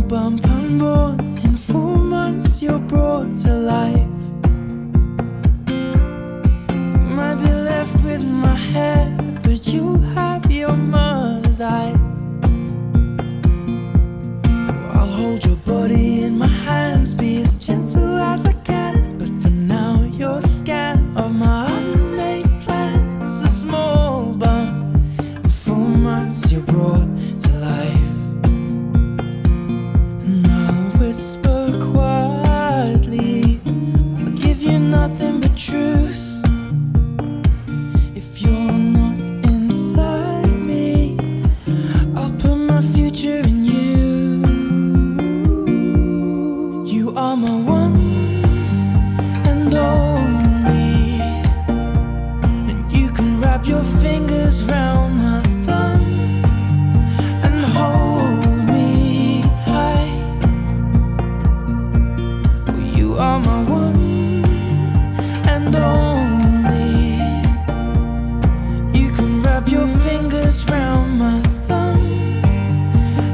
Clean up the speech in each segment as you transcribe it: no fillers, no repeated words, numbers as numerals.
bump unborn. In 4 months you're brought to life. You might be left with my hair, but you have your mother's eyes. I'll hold your body in my hands, be as gentle as I can. But for now you're a scan of my unmade plans. A small bump. In 4 months you're brought to life. And I'll whisper quietly, I'll give you nothing but truth. If you're not inside me, I'll put my future in you. You are my one and only, and you can wrap your fingers round my thumb and hold me tight. You are my one and only. You can wrap your fingers round my thumb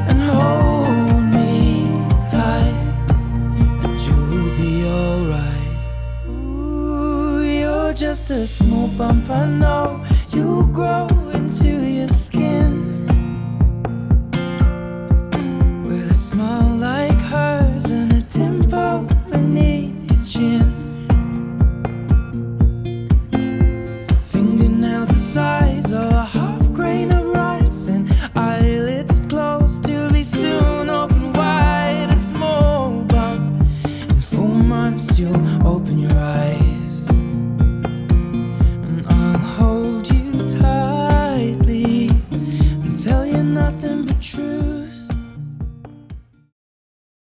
and hold me tight, and you'll be alright. Ooh, you're just a small bump, I know. You'll grow into your skin with a smile like hers and a dimple beneath your chin. Fingernails the size of a half grain of rice, and eyelids closed to be soon open wide. A small bump. In 4 months you'll open your eyes.